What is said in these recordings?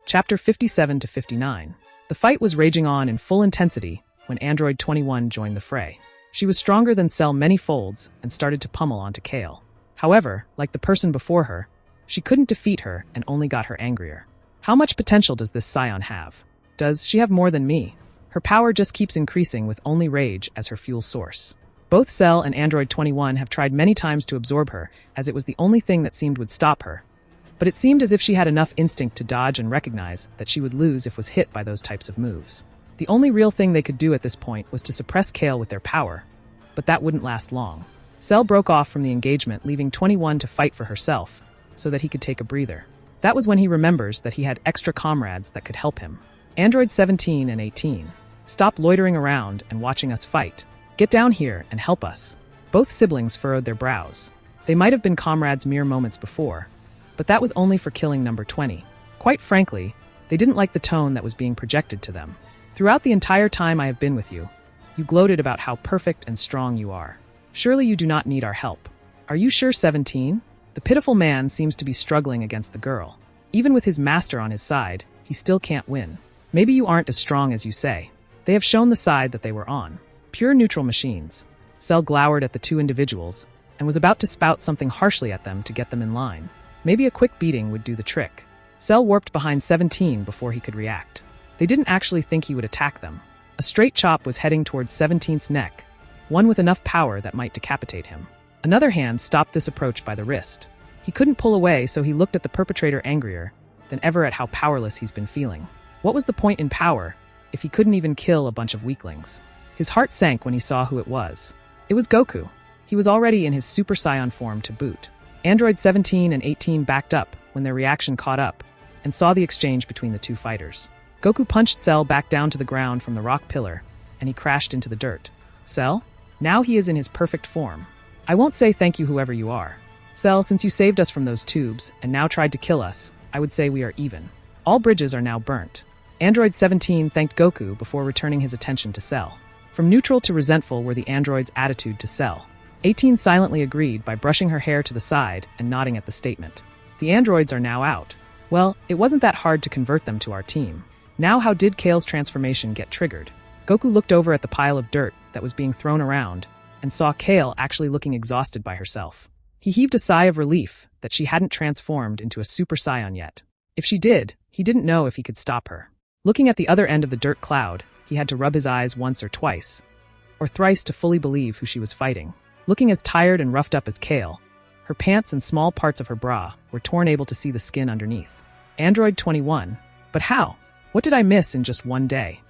Chapter 57 to 59. The fight was raging on in full intensity when Android 21 joined the fray. She was stronger than Cell many folds and started to pummel onto Kale. However, like the person before her, she couldn't defeat her and only got her angrier. How much potential does this Scion have? Does she have more than me? Her power just keeps increasing with only rage as her fuel source. Both Cell and Android 21 have tried many times to absorb her, as it was the only thing that seemed would stop her. But it seemed as if she had enough instinct to dodge and recognize that she would lose if was hit by those types of moves. The only real thing they could do at this point was to suppress Kale with their power, but that wouldn't last long. Cell broke off from the engagement, leaving 21 to fight for herself, so that he could take a breather. That was when he remembers that he had extra comrades that could help him. Android 17 and 18. Stop loitering around and watching us fight. Get down here and help us. Both siblings furrowed their brows. They might have been comrades mere moments before, but that was only for killing number 20. Quite frankly, they didn't like the tone that was being projected to them. Throughout the entire time I have been with you, you gloated about how perfect and strong you are. Surely you do not need our help. Are you sure, 17? The pitiful man seems to be struggling against the girl. Even with his master on his side, he still can't win. Maybe you aren't as strong as you say. They have shown the side that they were on. Pure neutral machines. Cell glowered at the two individuals and was about to spout something harshly at them to get them in line. Maybe a quick beating would do the trick. Cell warped behind 17 before he could react. They didn't actually think he would attack them. A straight chop was heading towards 17's neck, one with enough power that might decapitate him. Another hand stopped this approach by the wrist. He couldn't pull away, so he looked at the perpetrator angrier than ever at how powerless he's been feeling. What was the point in power if he couldn't even kill a bunch of weaklings? His heart sank when he saw who it was. It was Goku. He was already in his Super Saiyan form to boot. Android 17 and 18 backed up when their reaction caught up and saw the exchange between the two fighters. Goku punched Cell back down to the ground from the rock pillar, and he crashed into the dirt. Cell? Now he is in his perfect form. I won't say thank you whoever you are. Cell, since you saved us from those tubes and now tried to kill us, I would say we are even. All bridges are now burnt. Android 17 thanked Goku before returning his attention to Cell. From neutral to resentful were the android's attitude to Cell. 18 silently agreed by brushing her hair to the side and nodding at the statement. The androids are now out. Well, it wasn't that hard to convert them to our team. Now how did Kale's transformation get triggered? Goku looked over at the pile of dirt that was being thrown around and saw Kale actually looking exhausted by herself. He heaved a sigh of relief that she hadn't transformed into a Super Saiyan yet. If she did, he didn't know if he could stop her. Looking at the other end of the dirt cloud, he had to rub his eyes once or twice, or thrice to fully believe who she was fighting. Looking as tired and roughed up as Kale, her pants and small parts of her bra were torn, able to see the skin underneath. Android 21. But how? What did I miss in just one day?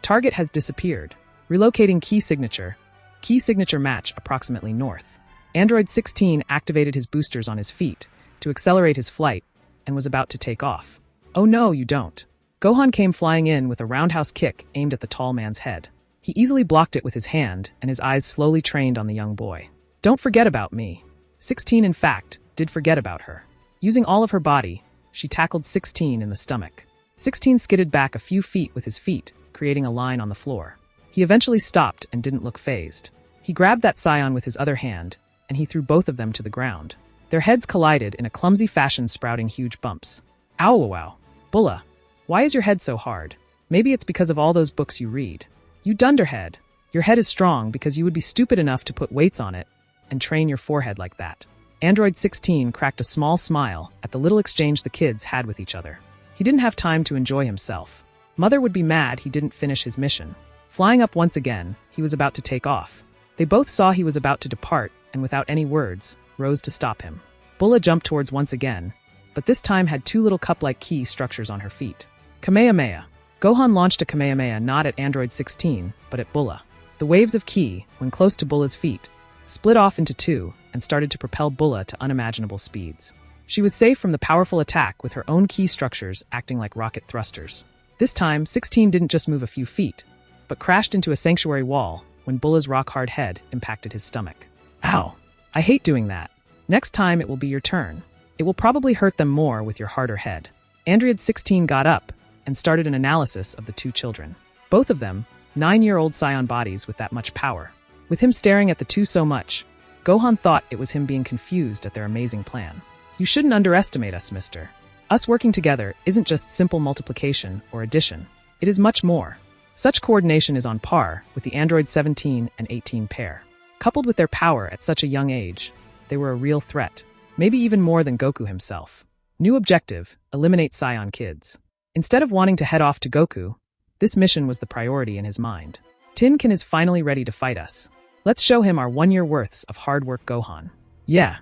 Target has disappeared. Relocating key signature. Key signature match approximately north. Android 16 activated his boosters on his feet to accelerate his flight and was about to take off. Oh no, you don't. Gohan came flying in with a roundhouse kick aimed at the tall man's head. He easily blocked it with his hand, and his eyes slowly trained on the young boy. Don't forget about me. 16, in fact, did forget about her. Using all of her body, she tackled 16 in the stomach. 16 skidded back a few feet with his feet, creating a line on the floor. He eventually stopped and didn't look fazed. He grabbed that Scion with his other hand, and he threw both of them to the ground. Their heads collided in a clumsy fashion, sprouting huge bumps. Ow, wow. Bulla, why is your head so hard? Maybe it's because of all those books you read. You dunderhead. Your head is strong because you would be stupid enough to put weights on it and train your forehead like that. Android 16 cracked a small smile at the little exchange the kids had with each other. He didn't have time to enjoy himself. Mother would be mad he didn't finish his mission. Flying up once again, he was about to take off. They both saw he was about to depart and without any words, rose to stop him. Bulla jumped towards once again, but this time had two little cup-like key structures on her feet. Kamehameha. Gohan launched a Kamehameha not at Android 16, but at Bulla. The waves of ki, when close to Bulla's feet, split off into two and started to propel Bulla to unimaginable speeds. She was safe from the powerful attack with her own ki structures acting like rocket thrusters. This time, 16 didn't just move a few feet, but crashed into a sanctuary wall when Bulla's rock-hard head impacted his stomach. Ow! I hate doing that. Next time it will be your turn. It will probably hurt them more with your harder head. Android 16 got up and started an analysis of the two children. Both of them, 9-year-old Scion bodies with that much power. With him staring at the two so much, Gohan thought it was him being confused at their amazing plan. You shouldn't underestimate us, mister. Us working together isn't just simple multiplication or addition. It is much more. Such coordination is on par with the Android 17 and 18 pair. Coupled with their power at such a young age, they were a real threat. Maybe even more than Goku himself. New objective: eliminate Scion kids. Instead of wanting to head off to Goku, this mission was the priority in his mind. Tinkin is finally ready to fight us. Let's show him our 1 year worths of hard work, Gohan. Yeah.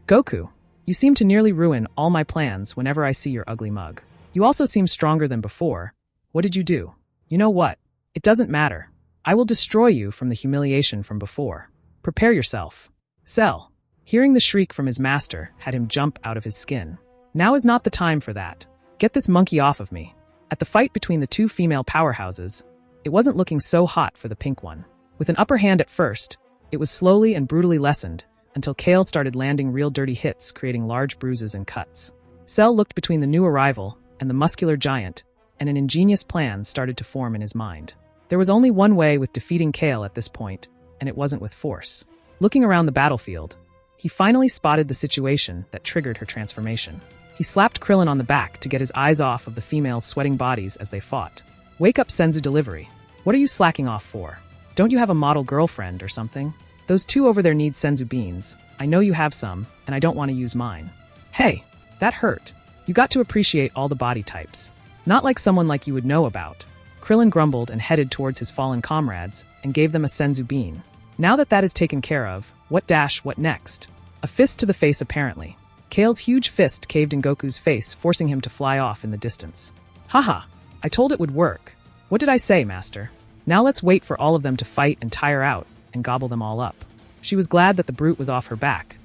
Goku, you seem to nearly ruin all my plans whenever I see your ugly mug. You also seem stronger than before. What did you do? You know what? It doesn't matter. I will destroy you from the humiliation from before. Prepare yourself. Cell, hearing the shriek from his master, had him jump out of his skin. Now is not the time for that. Get this monkey off of me. At the fight between the two female powerhouses, it wasn't looking so hot for the pink one. With an upper hand at first, it was slowly and brutally lessened until Kale started landing real dirty hits, creating large bruises and cuts. Cell looked between the new arrival and the muscular giant, and an ingenious plan started to form in his mind. There was only one way with defeating Kale at this point, and it wasn't with force. Looking around the battlefield, he finally spotted the situation that triggered her transformation. He slapped Krillin on the back to get his eyes off of the females' sweating bodies as they fought. Wake up, Senzu Delivery. What are you slacking off for? Don't you have a model girlfriend or something? Those two over there need Senzu beans. I know you have some, and I don't want to use mine. Hey, that hurt. You got to appreciate all the body types. Not like someone like you would know about. Krillin grumbled and headed towards his fallen comrades and gave them a Senzu bean. Now that that is taken care of, what next? A fist to the face apparently. Kale's huge fist caved in Goku's face, forcing him to fly off in the distance. Haha, I told it would work. What did I say, Master? Now let's wait for all of them to fight and tire out and gobble them all up. She was glad that the brute was off her back,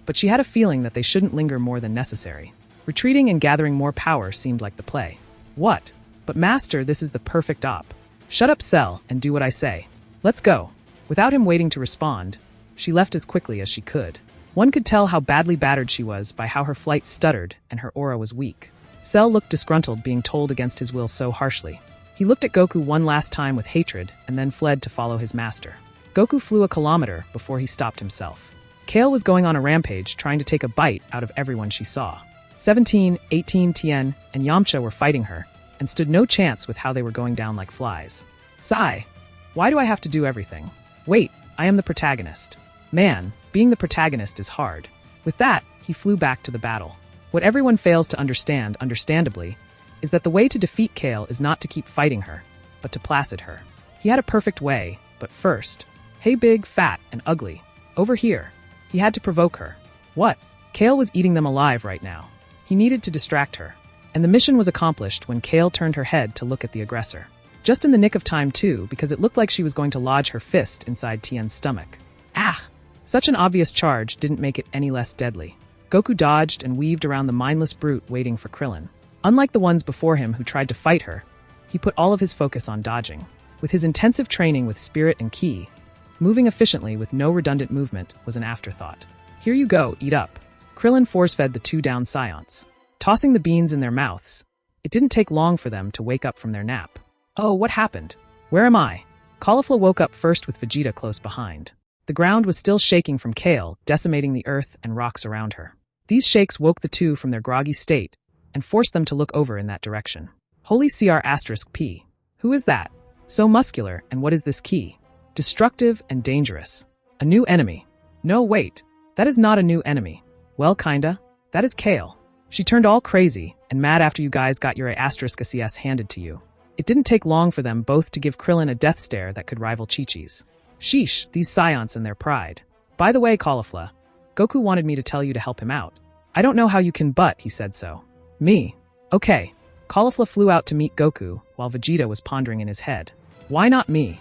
but she had a feeling that they shouldn't linger more than necessary. Retreating and gathering more power seemed like the play. What? But Master, this is the perfect op. Shut up, Cell, and do what I say. Let's go. Without him waiting to respond, she left as quickly as she could. One could tell how badly battered she was by how her flight stuttered and her aura was weak. Cell looked disgruntled being told against his will so harshly. He looked at Goku one last time with hatred and then fled to follow his master. Goku flew a kilometer before he stopped himself. Kale was going on a rampage trying to take a bite out of everyone she saw. 17, 18, Tien, and Yamcha were fighting her and stood no chance with how they were going down like flies. Sigh. Why do I have to do everything? Wait, I am the protagonist. Man, being the protagonist is hard. With that, he flew back to the battle. What everyone fails to understand, understandably, is that the way to defeat Kale is not to keep fighting her, but to placid her. He had a perfect way, but first, hey big, fat, and ugly, over here. He had to provoke her. What? Kale was eating them alive right now. He needed to distract her. And the mission was accomplished when Kale turned her head to look at the aggressor. Just in the nick of time too, because it looked like she was going to lodge her fist inside Tien's stomach. Ah! Such an obvious charge didn't make it any less deadly. Goku dodged and weaved around the mindless brute waiting for Krillin. Unlike the ones before him who tried to fight her, he put all of his focus on dodging. With his intensive training with spirit and ki, moving efficiently with no redundant movement was an afterthought. Here you go, eat up. Krillin force-fed the two down Scions, tossing the beans in their mouths. It didn't take long for them to wake up from their nap. Oh, what happened? Where am I? Caulifla woke up first with Vegeta close behind. The ground was still shaking from Kale, decimating the earth and rocks around her. These shakes woke the two from their groggy state and forced them to look over in that direction. Holy CR*P. Who is that? So muscular, and what is this key? Destructive and dangerous. A new enemy. No, wait. That is not a new enemy. Well, kinda. That is Kale. She turned all crazy and mad after you guys got your **CS handed to you. It didn't take long for them both to give Krillin a death stare that could rival Chi-Chi's. Sheesh, these Scions and their pride. By the way, Caulifla, Goku wanted me to tell you to help him out. I don't know how you can, but he said so. Me? Okay. Caulifla flew out to meet Goku while Vegeta was pondering in his head. Why not me?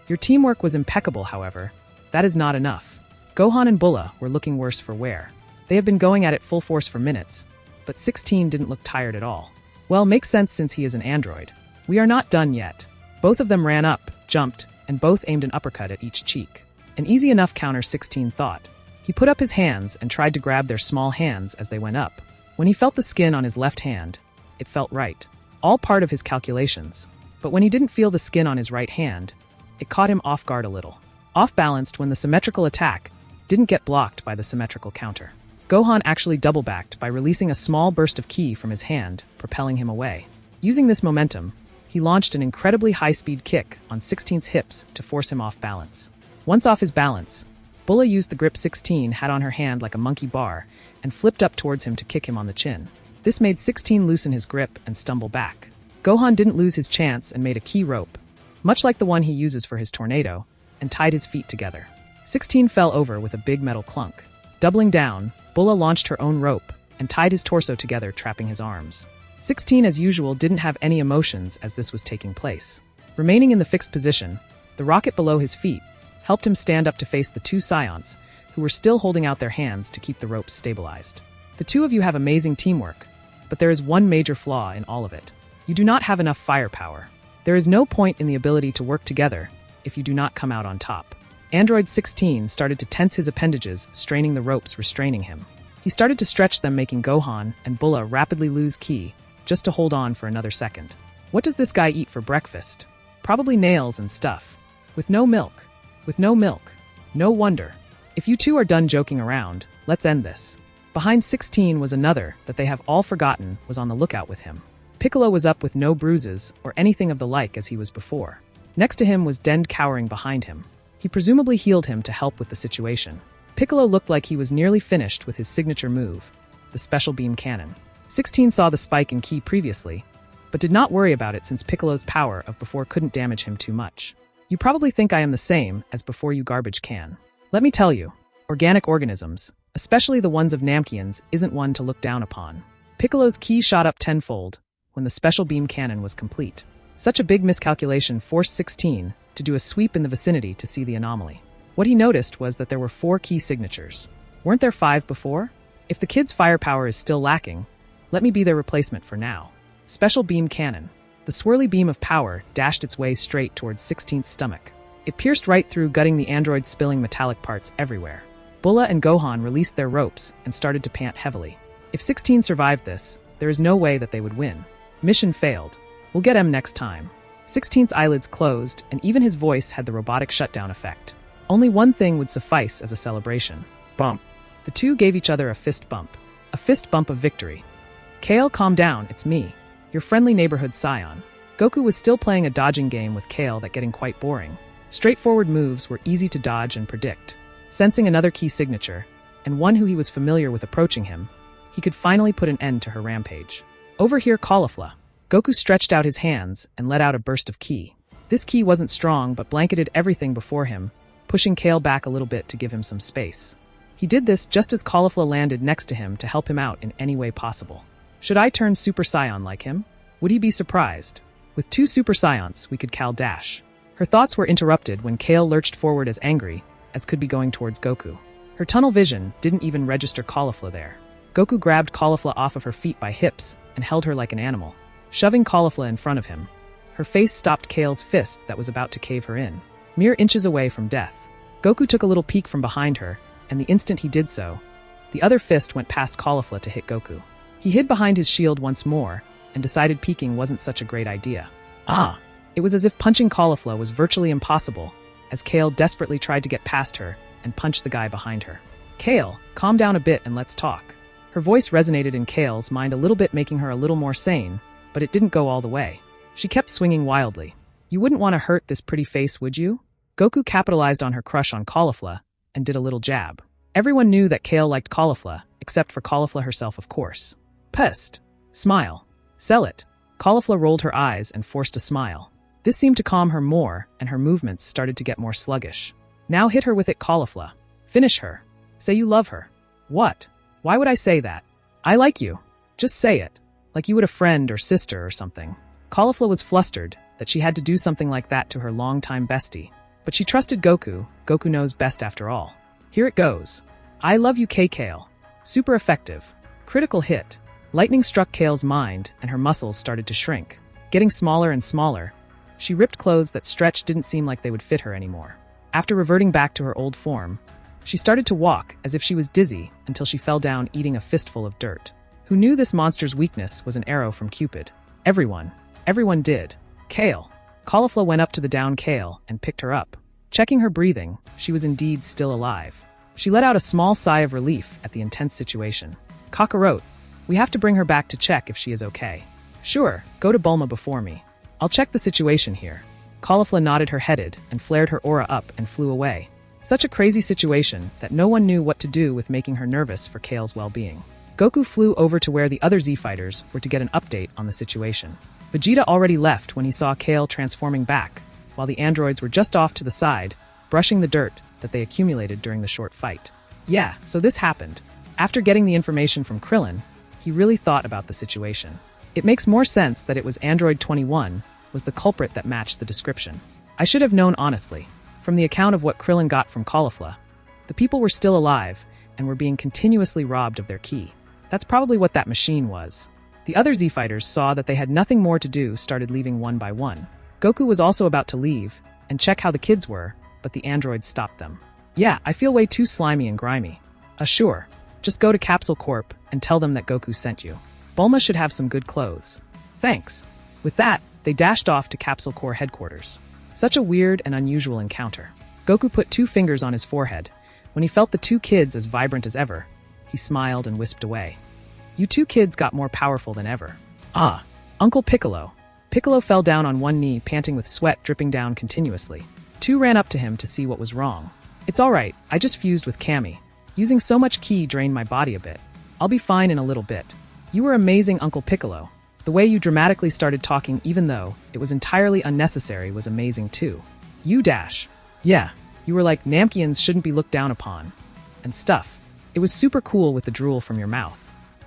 Your teamwork was impeccable, however. That is not enough. Gohan and Bulla were looking worse for wear. They have been going at it full force for minutes, but 16 didn't look tired at all. Well, makes sense since he is an android. We are not done yet. Both of them ran up, jumped, and both aimed an uppercut at each cheek. An easy enough counter, 16 thought. He put up his hands and tried to grab their small hands as they went up. When he felt the skin on his left hand, it felt right. All part of his calculations. But when he didn't feel the skin on his right hand, it caught him off guard a little. Off-balanced when the symmetrical attack didn't get blocked by the symmetrical counter. Gohan actually double-backed by releasing a small burst of ki from his hand, propelling him away. Using this momentum, he launched an incredibly high-speed kick on 16's hips to force him off balance. Once off his balance, Bulla used the grip 16 had on her hand like a monkey bar and flipped up towards him to kick him on the chin. This made 16 loosen his grip and stumble back. Gohan didn't lose his chance and made a ki rope, much like the one he uses for his tornado, and tied his feet together. 16 fell over with a big metal clunk. Doubling down, Bulla launched her own rope and tied his torso together, trapping his arms. 16, as usual, didn't have any emotions as this was taking place. Remaining in the fixed position, the rocket below his feet helped him stand up to face the two Scions, who were still holding out their hands to keep the ropes stabilized. The two of you have amazing teamwork, but there is one major flaw in all of it. You do not have enough firepower. There is no point in the ability to work together if you do not come out on top. Android 16 started to tense his appendages, straining the ropes restraining him. He started to stretch them, making Gohan and Bulla rapidly lose ki, just to hold on for another second. What does this guy eat for breakfast? Probably nails and stuff. With no milk. With no milk. No wonder. If you two are done joking around, let's end this. Behind 16 was another that they have all forgotten was on the lookout with him. Piccolo was up with no bruises or anything of the like as he was before. Next to him was Dend cowering behind him. He presumably healed him to help with the situation. Piccolo looked like he was nearly finished with his signature move, the Special Beam Cannon. 16 saw the spike in ki previously, but did not worry about it since Piccolo's power of before couldn't damage him too much. You probably think I am the same as before, you garbage can. Let me tell you, organic organisms, especially the ones of Namkians, isn't one to look down upon. Piccolo's ki shot up tenfold when the Special Beam Cannon was complete. Such a big miscalculation forced 16 to do a sweep in the vicinity to see the anomaly. What he noticed was that there were 4 ki signatures. Weren't there 5 before? If the kid's firepower is still lacking, let me be their replacement for now. Special Beam Cannon. The swirly beam of power dashed its way straight towards 16's stomach. It pierced right through, gutting the android, spilling metallic parts everywhere. Bulla and Gohan released their ropes and started to pant heavily. If 16 survived this, there is no way that they would win. Mission failed. We'll get him next time. 16's eyelids closed, and even his voice had the robotic shutdown effect. Only one thing would suffice as a celebration. Bump. The two gave each other a fist bump. A fist bump of victory. Kale, calm down, it's me, your friendly neighborhood Scion. Goku was still playing a dodging game with Kale that getting quite boring. Straightforward moves were easy to dodge and predict. Sensing another ki signature, and one who he was familiar with approaching him, he could finally put an end to her rampage. Over here, Caulifla. Goku stretched out his hands and let out a burst of ki. This ki wasn't strong but blanketed everything before him, pushing Kale back a little bit to give him some space. He did this just as Caulifla landed next to him to help him out in any way possible. Should I turn Super Saiyan like him? Would he be surprised? With 2 Super Saions, we could Cal dash. Her thoughts were interrupted when Kale lurched forward as angry as could be going towards Goku. Her tunnel vision didn't even register Caulifla there. Goku grabbed Caulifla off of her feet by hips and held her like an animal, shoving Caulifla in front of him. Her face stopped Kale's fist that was about to cave her in, mere inches away from death. Goku took a little peek from behind her, and the instant he did so, the other fist went past Caulifla to hit Goku. He hid behind his shield once more, and decided peeking wasn't such a great idea. It was as if punching Caulifla was virtually impossible, as Kale desperately tried to get past her and punch the guy behind her. Kale, calm down a bit and let's talk. Her voice resonated in Kale's mind a little bit, making her a little more sane, but it didn't go all the way. She kept swinging wildly. You wouldn't want to hurt this pretty face, would you? Goku capitalized on her crush on Caulifla and did a little jab. Everyone knew that Kale liked Caulifla, except for Caulifla herself, of course. Pest. Smile. Sell it. Caulifla rolled her eyes and forced a smile. This seemed to calm her more, and her movements started to get more sluggish. Now hit her with it, Caulifla. Finish her. Say you love her. What? Why would I say that? I like you. Just say it. Like you would a friend or sister or something. Caulifla was flustered that she had to do something like that to her longtime bestie. But she trusted Goku. Goku knows best after all. Here it goes. I love you, Kale. Super effective. Critical hit. Lightning struck Kale's mind, and her muscles started to shrink. Getting smaller and smaller, she ripped clothes that stretched didn't seem like they would fit her anymore. After reverting back to her old form, she started to walk as if she was dizzy until she fell down eating a fistful of dirt. Who knew this monster's weakness was an arrow from Cupid? Everyone did. Kale. Caulifla went up to the down Kale and picked her up. Checking her breathing, she was indeed still alive. She let out a small sigh of relief at the intense situation. Kakarot, we have to bring her back to check if she is okay. Sure, go to Bulma before me. I'll check the situation here. Caulifla nodded her head and flared her aura up and flew away. Such a crazy situation that no one knew what to do with making her nervous for Kale's well-being. Goku flew over to where the other Z-Fighters were to get an update on the situation. Vegeta already left when he saw Kale transforming back, while the androids were just off to the side, brushing the dirt that they accumulated during the short fight. Yeah, so this happened. After getting the information from Krillin, he really thought about the situation. It makes more sense that it was Android 21 was the culprit that matched the description. I should have known honestly. From the account of what Krillin got from Caulifla, the people were still alive and were being continuously robbed of their ki. That's probably what that machine was. The other Z-Fighters saw that they had nothing more to do, started leaving one by one. Goku was also about to leave and check how the kids were, but the androids stopped them. Yeah, I feel way too slimy and grimy. Sure. Just go to Capsule Corp and tell them that Goku sent you. Bulma should have some good clothes. Thanks. With that, they dashed off to Capsule Corps headquarters. Such a weird and unusual encounter. Goku put 2 fingers on his forehead. When he felt the 2 kids as vibrant as ever, he smiled and wisped away. You 2 kids got more powerful than ever. Ah, Uncle Piccolo. Piccolo fell down on one knee, panting with sweat dripping down continuously. 2 ran up to him to see what was wrong. It's alright, I just fused with Kami. Using so much ki drained my body a bit. I'll be fine in a little bit. You were amazing, Uncle Piccolo. The way you dramatically started talking even though it was entirely unnecessary was amazing too. You dash. Yeah, you were like Namkians shouldn't be looked down upon. And stuff. It was super cool with the drool from your mouth.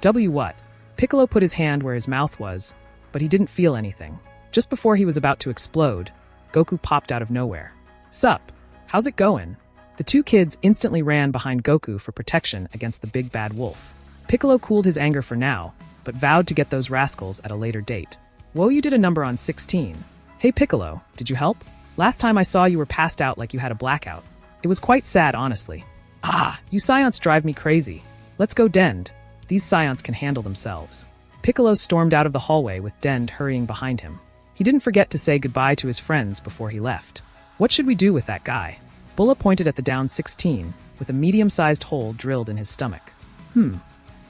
What? Piccolo put his hand where his mouth was, but he didn't feel anything. Just before he was about to explode, Goku popped out of nowhere. Sup? How's it going? The 2 kids instantly ran behind Goku for protection against the big bad wolf. Piccolo cooled his anger for now, but vowed to get those rascals at a later date. Whoa, you did a number on 16. Hey Piccolo, did you help? Last time I saw you were passed out like you had a blackout. It was quite sad, honestly. Ah, you Scions drive me crazy. Let's go Dend. These Scions can handle themselves. Piccolo stormed out of the hallway with Dend hurrying behind him. He didn't forget to say goodbye to his friends before he left. What should we do with that guy? Bulla pointed at the down 16, with a medium-sized hole drilled in his stomach.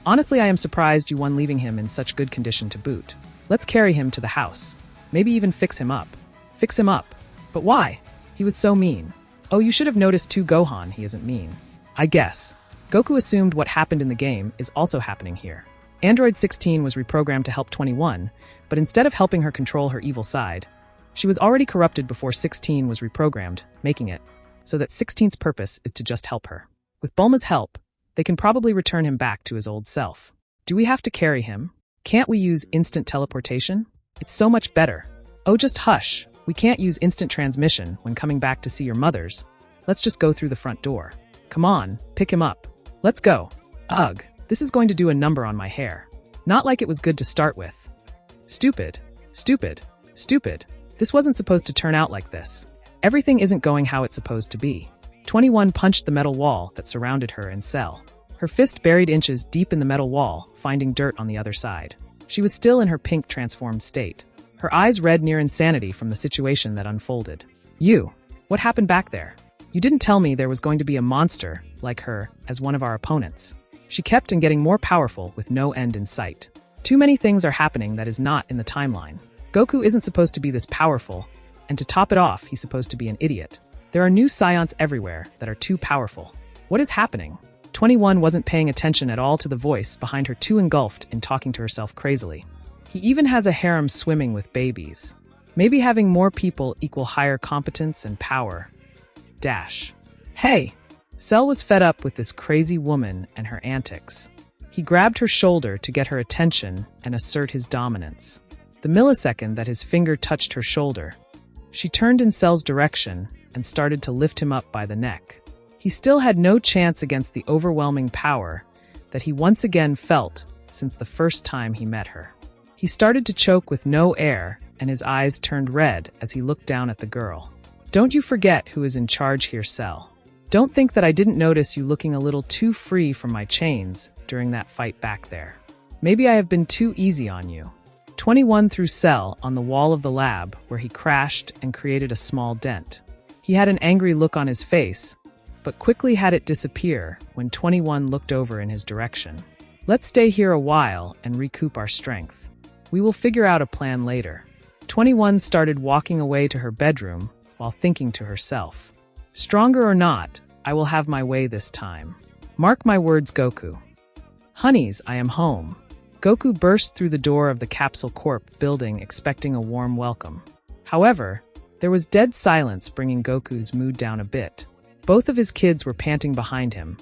Honestly, I am surprised you won leaving him in such good condition to boot. Let's carry him to the house. Maybe even fix him up. Fix him up? But why? He was so mean. Oh, you should have noticed too, Gohan, he isn't mean. I guess. Goku assumed what happened in the game is also happening here. Android 16 was reprogrammed to help 21, but instead of helping her control her evil side, she was already corrupted before 16 was reprogrammed, making it so that 16's purpose is to just help her. With Bulma's help, they can probably return him back to his old self. Do we have to carry him? Can't we use instant teleportation? It's so much better. Oh, just hush. We can't use instant transmission when coming back to see your mothers. Let's just go through the front door. Come on, pick him up. Let's go. Ugh, this is going to do a number on my hair. Not like it was good to start with. Stupid. Stupid. Stupid. This wasn't supposed to turn out like this. Everything isn't going how it's supposed to be. 21 punched the metal wall that surrounded her and Cell. Her fist buried inches deep in the metal wall, finding dirt on the other side. She was still in her pink transformed state. Her eyes read near insanity from the situation that unfolded. You, what happened back there? You didn't tell me there was going to be a monster like her as one of our opponents. She kept on getting more powerful with no end in sight. Too many things are happening that is not in the timeline. Goku isn't supposed to be this powerful, and to top it off, he's supposed to be an idiot. There are new Scions everywhere that are too powerful. What is happening? 21 wasn't paying attention at all to the voice behind her, too engulfed in talking to herself crazily. He even has a harem swimming with babies. Maybe having more people equal higher competence and power. Dash. Hey! Cell was fed up with this crazy woman and her antics. He grabbed her shoulder to get her attention and assert his dominance. The millisecond that his finger touched her shoulder, she turned in Cell's direction and started to lift him up by the neck. He still had no chance against the overwhelming power that he once again felt since the first time he met her. He started to choke with no air, and his eyes turned red as he looked down at the girl. Don't you forget who is in charge here, Cell. Don't think that I didn't notice you looking a little too free from my chains during that fight back there. Maybe I have been too easy on you. 21 threw Cell on the wall of the lab where he crashed and created a small dent. He had an angry look on his face, but quickly had it disappear when 21 looked over in his direction. Let's stay here a while and recoup our strength. We will figure out a plan later. 21 started walking away to her bedroom while thinking to herself, stronger or not, I will have my way this time. Mark my words, Goku. Honeys, I am home. Goku burst through the door of the Capsule Corp building expecting a warm welcome. However, there was dead silence, bringing Goku's mood down a bit. Both of his kids were panting behind him.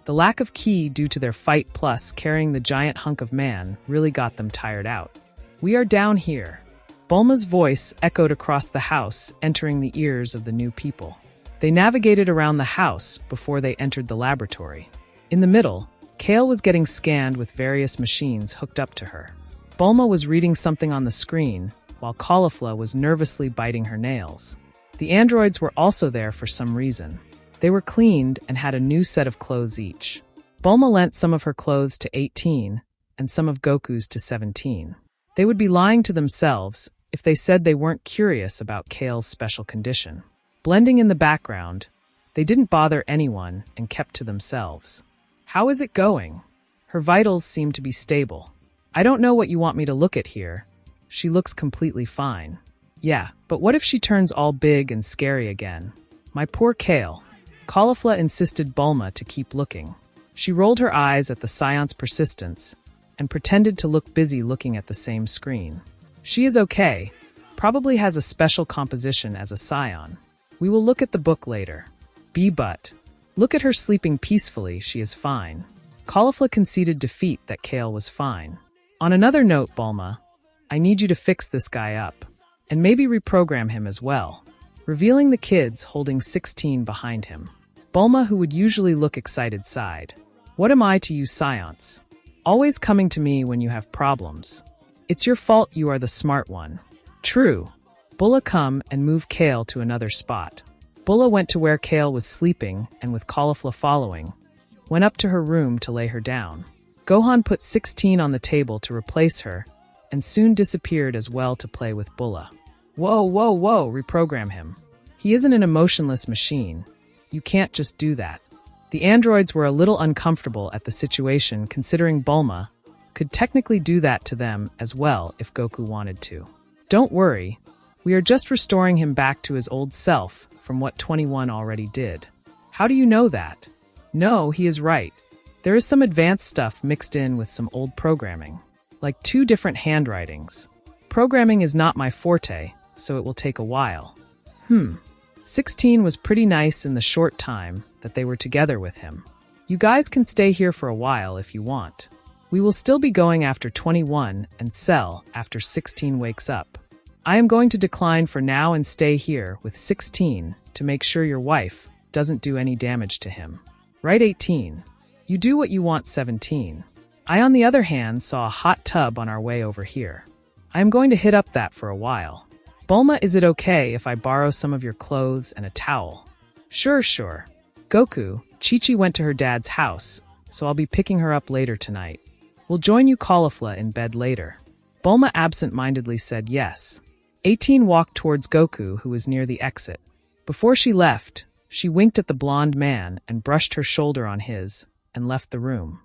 The lack of ki due to their fight plus carrying the giant hunk of man really got them tired out. We are down here. Bulma's voice echoed across the house, entering the ears of the new people. They navigated around the house before they entered the laboratory. In the middle, Kale was getting scanned with various machines hooked up to her. Bulma was reading something on the screen, while Caulifla was nervously biting her nails. The androids were also there for some reason. They were cleaned and had a new set of clothes each. Bulma lent some of her clothes to 18 and some of Goku's to 17. They would be lying to themselves if they said they weren't curious about Kale's special condition. Blending in the background, they didn't bother anyone and kept to themselves. How is it going? Her vitals seem to be stable. I don't know what you want me to look at here. She looks completely fine. Yeah, but what if she turns all big and scary again? My poor Kale. Caulifla insisted Bulma to keep looking. She rolled her eyes at the Scion's persistence and pretended to look busy looking at the same screen. She is okay, probably has a special composition as a Scion. We will look at the book later. But look at her sleeping peacefully, she is fine. Caulifla conceded defeat that Kale was fine. On another note, Bulma, I need you to fix this guy up, and maybe reprogram him as well. Revealing the kids holding 16 behind him. Bulma, who would usually look excited, sighed. What am I to you Scions? Always coming to me when you have problems. It's your fault, you are the smart one. True. Bulla, come and move Kale to another spot. Bulla went to where Kale was sleeping and with Caulifla following, went up to her room to lay her down. Gohan put 16 on the table to replace her and soon disappeared as well to play with Bulla. Whoa, reprogram him. He isn't an emotionless machine. You can't just do that. The androids were a little uncomfortable at the situation considering Bulma could technically do that to them as well if Goku wanted to. Don't worry, we are just restoring him back to his old self from what 21 already did. How do you know that? No, he is right. There is some advanced stuff mixed in with some old programming, like 2 different handwritings. Programming is not my forte, so it will take a while. 16 was pretty nice in the short time that they were together with him. You guys can stay here for a while if you want. We will still be going after 21 and Cell after 16 wakes up. I am going to decline for now and stay here with 16 to make sure your wife doesn't do any damage to him. Right, 18? You do what you want, 17. I, on the other hand, saw a hot tub on our way over here. I am going to hit up that for a while. Bulma, is it okay if I borrow some of your clothes and a towel? Sure. Goku, Chi-Chi went to her dad's house, so I'll be picking her up later tonight. We'll join you Caulifla in bed later. Bulma absent-mindedly said yes. 18 walked towards Goku, who was near the exit. Before she left, she winked at the blonde man and brushed her shoulder on his, and left the room.